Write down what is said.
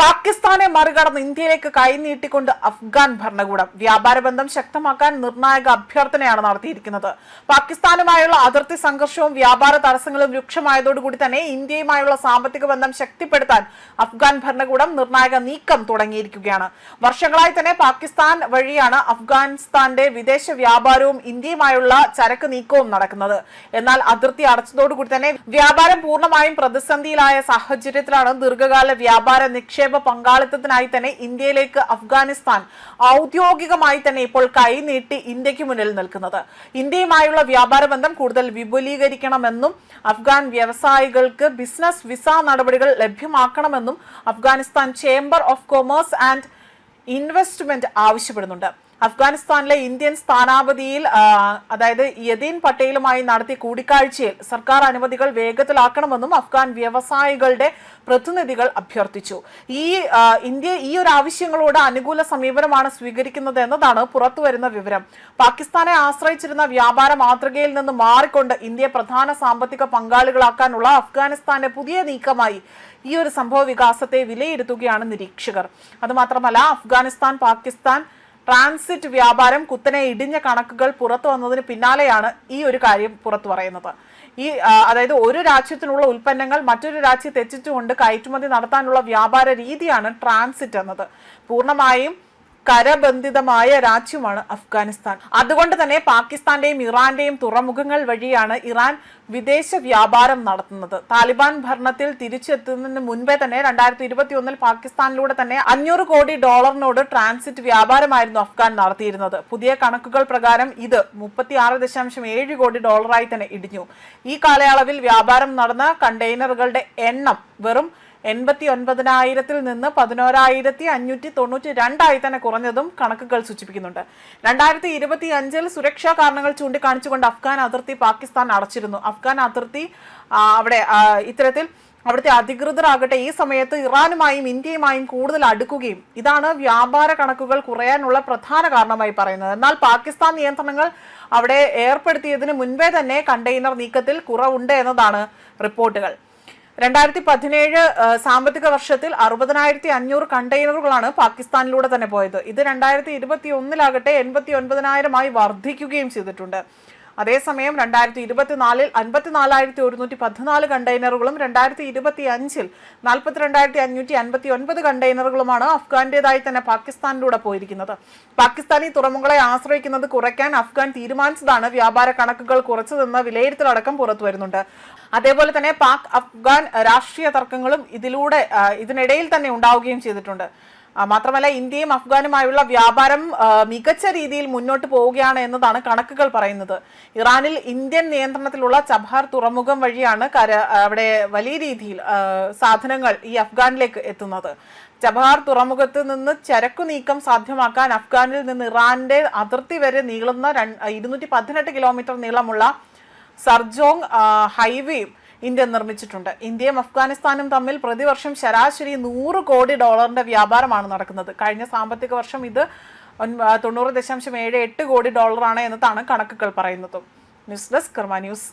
പാകിസ്ഥാനെ മറികടന്ന് ഇന്ത്യയിലേക്ക് കൈനീട്ടിക്കൊണ്ട് അഫ്ഗാൻ ഭരണകൂടം വ്യാപാര ബന്ധം ശക്തമാക്കാൻ നിർണായക അഭ്യർത്ഥനയാണ് നടത്തിയിരിക്കുന്നത്. പാകിസ്ഥാനുമായുള്ള അതിർത്തി സംഘർഷവും വ്യാപാര തടസ്സങ്ങളും രൂക്ഷമായതോടുകൂടി തന്നെ ഇന്ത്യയുമായുള്ള സാമ്പത്തിക ബന്ധം ശക്തിപ്പെടുത്താൻ അഫ്ഗാൻ ഭരണകൂടം നിർണായക നീക്കം തുടങ്ങിയിരിക്കുകയാണ്. വർഷങ്ങളായി തന്നെ പാകിസ്ഥാൻ വഴിയാണ് അഫ്ഗാനിസ്ഥാന്റെ വിദേശ വ്യാപാരവും ഇന്ത്യയുമായുള്ള ചരക്ക് നീക്കവും നടക്കുന്നത്. എന്നാൽ അതിർത്തി അടച്ചതോടുകൂടി തന്നെ വ്യാപാരം പൂർണ്ണമായും പ്രതിസന്ധിയിലായ സാഹചര്യത്തിലാണ് ദീർഘകാല വ്യാപാര നിക്ഷേപ പങ്കാളിത്തത്തിനായി തന്നെ ഇന്ത്യയിലേക്ക് അഫ്ഗാനിസ്ഥാൻ ഔദ്യോഗികമായി തന്നെ ഇപ്പോൾ കൈനീട്ടി ഇന്ത്യക്ക് മുന്നിൽ നിൽക്കുന്നത്. ഇന്ത്യയുമായുള്ള വ്യാപാര ബന്ധം കൂടുതൽ വിപുലീകരിക്കണമെന്നും അഫ്ഗാൻ വ്യവസായികൾക്ക് ബിസിനസ് വിസ നടപടികൾ ലഭ്യമാക്കണമെന്നും Afghanistan chamber of commerce and investment ആവശ്യപ്പെടുന്നുണ്ട്. അഫ്ഗാനിസ്ഥാനിലെ ഇന്ത്യൻ സ്ഥാനാപതിയിൽ അതായത് യദീൻ പട്ടേലുമായി നടത്തിയ കൂടിക്കാഴ്ചയിൽ സർക്കാർ അനുമതികൾ വേഗത്തിലാക്കണമെന്നും അഫ്ഗാൻ വ്യവസായികളുടെ പ്രതിനിധികൾ അഭ്യർത്ഥിച്ചു. ഇന്ത്യ ഈ ഒരു ആവശ്യങ്ങളോട് അനുകൂല സമീപനമാണ് സ്വീകരിക്കുന്നത് എന്നതാണ് പുറത്തുവരുന്ന വിവരം. പാകിസ്ഥാനെ ആശ്രയിച്ചിരുന്ന വ്യാപാര മാതൃകയിൽ നിന്ന് മാറിക്കൊണ്ട് ഇന്ത്യയെ പ്രധാന സാമ്പത്തിക പങ്കാളികളാക്കാനുള്ള അഫ്ഗാനിസ്ഥാന്റെ പുതിയ നീക്കമായി ഈ ഒരു സംഭവ വികാസത്തെ വിലയിരുത്തുകയാണ് നിരീക്ഷകർ. അതുമാത്രമല്ല, അഫ്ഗാനിസ്ഥാൻ പാകിസ്ഥാൻ ട്രാൻസിറ്റ് വ്യാപാരം കുത്തനെ ഇടിഞ്ഞ കണക്കുകൾ പുറത്തു വന്നതിന് പിന്നാലെയാണ് ഈ ഒരു കാര്യം പുറത്തു പറയുന്നത്. അതായത് ഒരു രാജ്യത്തിനുള്ള ഉൽപ്പന്നങ്ങൾ മറ്റൊരു രാജ്യത്ത് എത്തിച്ചുകൊണ്ട് കയറ്റുമതി നടത്താനുള്ള വ്യാപാര രീതിയാണ് ട്രാൻസിറ്റ് എന്നത്. പൂർണ്ണമായും കരബന്ധിതമായ രാജ്യമാണ് അഫ്ഗാനിസ്ഥാൻ. അതുകൊണ്ട് തന്നെ പാകിസ്ഥാന്റെയും ഇറാന്റെയും തുറമുഖങ്ങൾ വഴിയാണ് ഇറാൻ വിദേശ വ്യാപാരം നടത്തുന്നത്. താലിബാൻ ഭരണത്തിൽ തിരിച്ചെത്തുന്നതിന് മുൻപേ തന്നെ 2021 പാകിസ്ഥാനിലൂടെ തന്നെ $500 കോടി ട്രാൻസിറ്റ് വ്യാപാരമായിരുന്നു അഫ്ഗാൻ നടത്തിയിരുന്നത്. പുതിയ കണക്കുകൾ പ്രകാരം ഇത് $36.7 കോടി തന്നെ ഇടിഞ്ഞു. ഈ കാലയളവിൽ വ്യാപാരം നടന്ന കണ്ടെയ്നറുകളുടെ എണ്ണം വെറും 89,000-ൽ നിന്ന് 11,592 തന്നെ കുറഞ്ഞതും കണക്കുകൾ സൂചിപ്പിക്കുന്നുണ്ട്. 2025 സുരക്ഷാ കാരണങ്ങൾ ചൂണ്ടിക്കാണിച്ചുകൊണ്ട് അഫ്ഗാൻ അതിർത്തി പാകിസ്ഥാൻ അടച്ചിരുന്നു. അഫ്ഗാൻ അതിർത്തി ഇത്തരത്തിൽ അവിടുത്തെ അധികൃതരാകട്ടെ ഈ സമയത്ത് ഇറാനുമായും ഇന്ത്യയുമായും കൂടുതൽ അടുക്കുകയും ഇതാണ് വ്യാപാര കണക്കുകൾ കുറയാനുള്ള പ്രധാന കാരണമായി പറയുന്നത്. എന്നാൽ പാകിസ്ഥാൻ നിയന്ത്രണങ്ങൾ അവിടെ ഏർപ്പെടുത്തിയതിന് മുൻപേ തന്നെ കണ്ടെയ്നർ നീക്കത്തിൽ കുറവുണ്ട് എന്നതാണ് റിപ്പോർട്ടുകൾ. 2017 സാമ്പത്തിക വർഷത്തിൽ 60,500 കണ്ടെയ്നറുകളാണ് പാകിസ്ഥാനിലൂടെ തന്നെ പോയത്. ഇത് 2021 89,000 വർദ്ധിക്കുകയും ചെയ്തിട്ടുണ്ട്. അതേസമയം 2024 54,114 കണ്ടെയ്നറുകളും 2025 42,559 കണ്ടെയ്നറുകളുമാണ് അഫ്ഗാന്റേതായി തന്നെ പാകിസ്ഥാനിലൂടെ പോയിരിക്കുന്നത്. പാകിസ്ഥാനി തുറമുഖങ്ങളെ ആശ്രയിക്കുന്നത് കുറയ്ക്കാൻ അഫ്ഗാൻ തീരുമാനിച്ചതാണ് വ്യാപാര കണക്കുകൾ കുറച്ചതെന്ന വിലയിരുത്തലടക്കം പുറത്തു വരുന്നുണ്ട്. അതേപോലെ തന്നെ പാക് അഫ്ഗാൻ രാഷ്ട്രീയ തർക്കങ്ങളും ഇതിനിടയിൽ തന്നെ ഉണ്ടാവുകയും ചെയ്തിട്ടുണ്ട്. മാത്രമല്ല, ഇന്ത്യയും അഫ്ഗാനുമായുള്ള വ്യാപാരം മികച്ച രീതിയിൽ മുന്നോട്ട് പോവുകയാണ് എന്നതാണ് കണക്കുകൾ പറയുന്നത്. ഇറാനിൽ ഇന്ത്യൻ നിയന്ത്രണത്തിലുള്ള ചബഹാർ തുറമുഖം വഴിയാണ് അവിടെ വലിയ രീതിയിൽ സാധനങ്ങൾ ഈ അഫ്ഗാനിലേക്ക് എത്തുന്നത്. ചബഹാർ തുറമുഖത്ത് നിന്ന് ചരക്കു നീക്കം സാധ്യമാക്കാൻ അഫ്ഗാനിൽ നിന്ന് ഇറാന്റെ അതിർത്തി വരെ നീളുന്ന 218 കിലോമീറ്റർ നീളമുള്ള സർജോങ് ഹൈവേയും ഇന്ത്യ നിർമ്മിച്ചിട്ടുണ്ട്. ഇന്ത്യയും അഫ്ഗാനിസ്ഥാനും തമ്മിൽ പ്രതിവർഷം ശരാശരി $100 കോടി വ്യാപാരമാണ് നടക്കുന്നത്. കഴിഞ്ഞ സാമ്പത്തിക വർഷം ഇത് $90.78 കോടി എന്നതാണ് കണക്കുകൾ പറയുന്നത്. ന്യൂസ് ഡെസ്ക് കർമ്മ ന്യൂസ്.